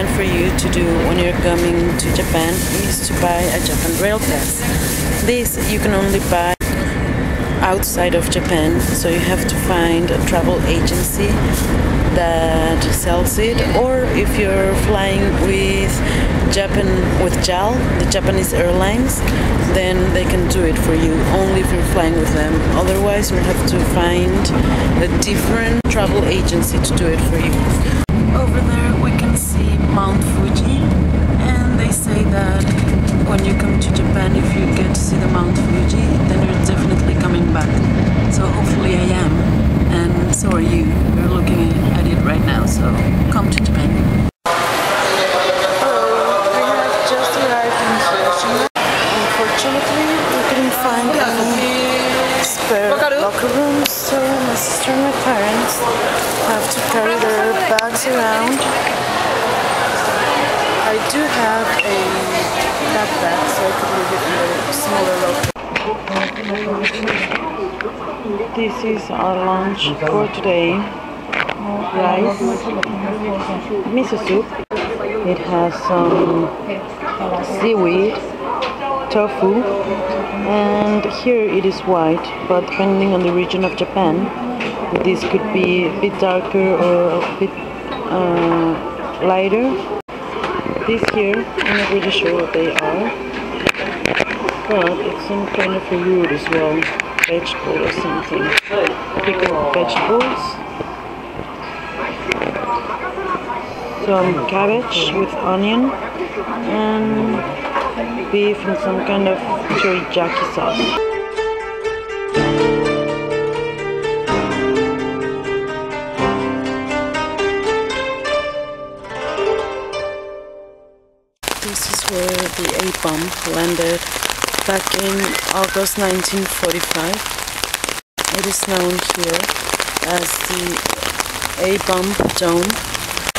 recommend for you to do when you're coming to Japan is to buy a Japan Rail Pass. This you can only buy outside of Japan, so you have to find a travel agency that sells it, or if you're flying with JAL, the Japanese Airlines, then they can do it for you, only if you're flying with them. Otherwise you'll have to find a different travel agency to do it for you. Over there we can see Mount Fuji, and they say that when you come to Japan, if you get to see the Mount Fuji, then you're definitely coming back. So hopefully I am, and so are you. We're looking at it right now, so come to Japan. Hello, we have just arrived in Hiroshima. Unfortunately, we couldn't find any spare locker rooms, so my sister and my parents have to carry their bags around. I do have a backpack, so I could leave it in the smaller locker. This is our lunch for today. Rice, miso soup. It has some seaweed, tofu, and here it is white, but depending on the region of Japan, this could be a bit darker or a bit lighter. This here, I'm not really sure what they are, but it's some kind of a root as well, vegetable or something. Pickled vegetables, some cabbage with onion, and beef and some kind of teriyaki sauce. This is where the A-bomb landed back in August 1945. It is known here as the A-bomb dome,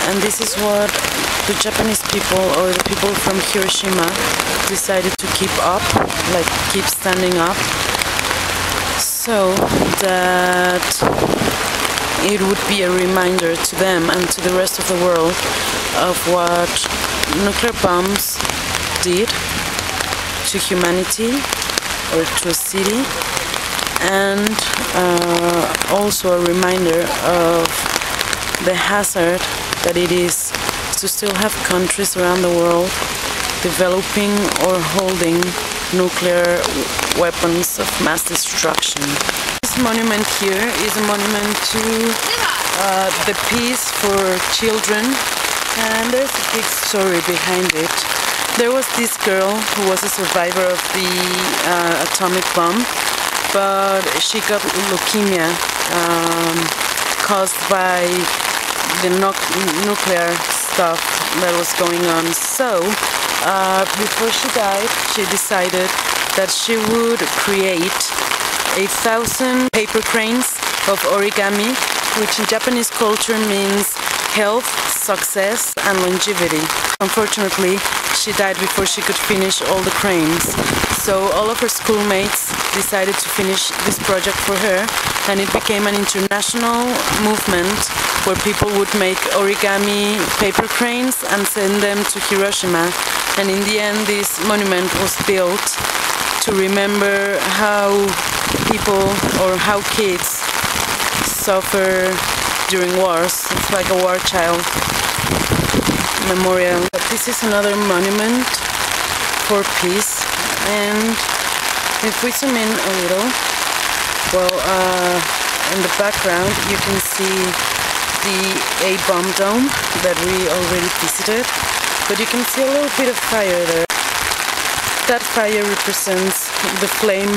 and this is what the Japanese people, or the people from Hiroshima, decided to keep up, like keep standing up, so that it would be a reminder to them and to the rest of the world of what nuclear bombs did to humanity or to a city, and also a reminder of the hazard that it is to still have countries around the world developing or holding nuclear weapons of mass destruction. This monument here is a monument to the peace for children, and there's a big story behind it. There was this girl who was a survivor of the atomic bomb, but she got leukemia caused by the nuclear stuff that was going on. So before she died, she decided that she would create 1,000 paper cranes of origami, which in Japanese culture means health, success, and longevity. Unfortunately, she died before she could finish all the cranes. So all of her schoolmates decided to finish this project for her, and it became an international movement where people would make origami paper cranes and send them to Hiroshima. And in the end, this monument was built to remember how people, or how kids, suffer during wars. It's like a war child memorial. But this is another monument for peace, and if we zoom in a little, well, in the background you can see the A-bomb dome that we already visited, but you can see a little bit of fire there. That fire represents the flame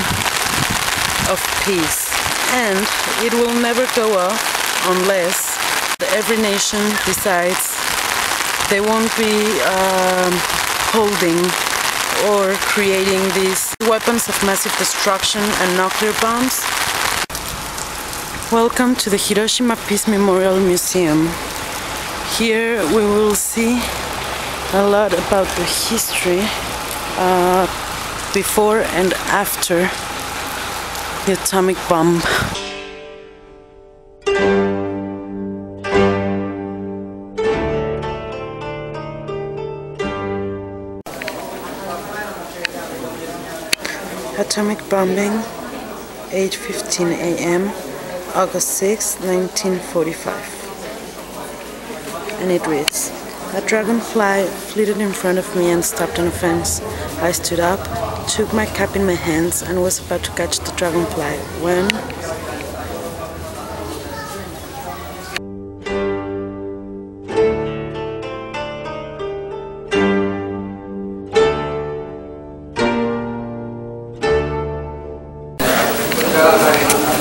of peace, and it will never go off unless every nation decides they won't be holding or creating these weapons of massive destruction and nuclear bombs. Welcome to the Hiroshima Peace Memorial Museum. Here we will see a lot about the history before and after the atomic bomb. Atomic bombing, 8:15 a.m., August 6, 1945. And it reads, "A dragonfly flitted in front of me and stopped on a fence. I stood up, took my cap in my hands, and was about to catch the dragonfly when..."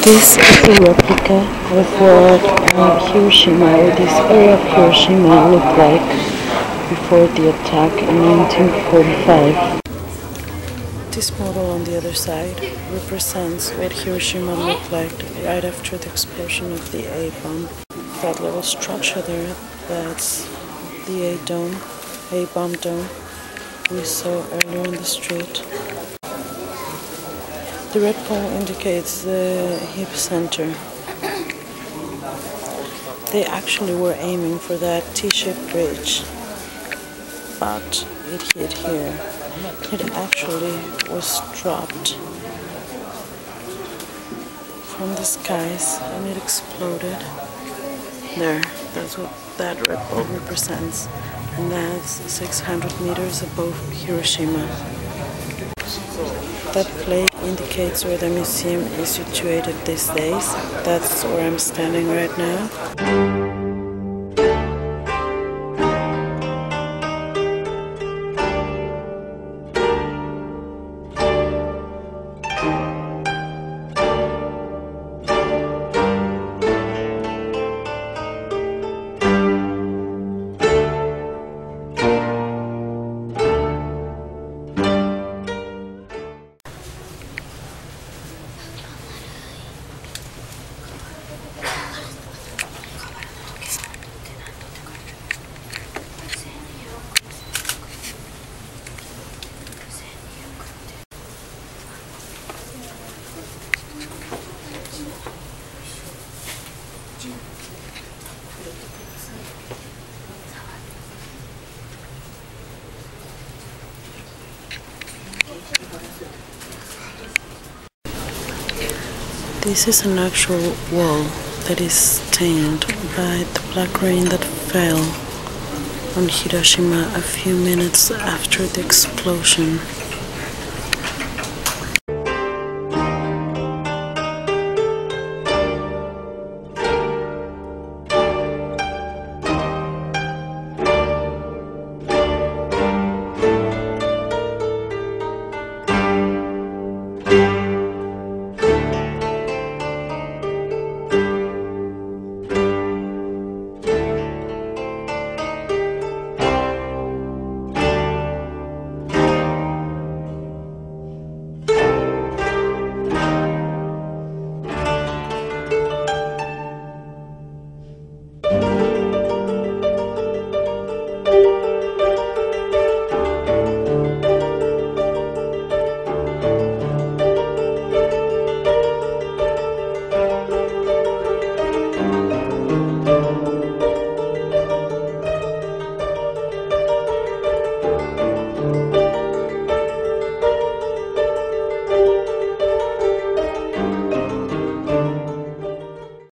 This is a replica of what Hiroshima, or this area of Hiroshima, looked like before the attack in 1945. This model on the other side represents what Hiroshima looked like right after the explosion of the A-bomb. That little structure there, that's the A-bomb dome we saw earlier in the street. The red pole indicates the hip center. They actually were aiming for that T-shaped bridge, but it hit here. It actually was dropped from the skies and it exploded. There, that's what that red pole represents, and that's 600 meters above Hiroshima. That flag indicates where the museum is situated these days. That's where I'm standing right now. This is an actual wall that is stained by the black rain that fell on Hiroshima a few minutes after the explosion.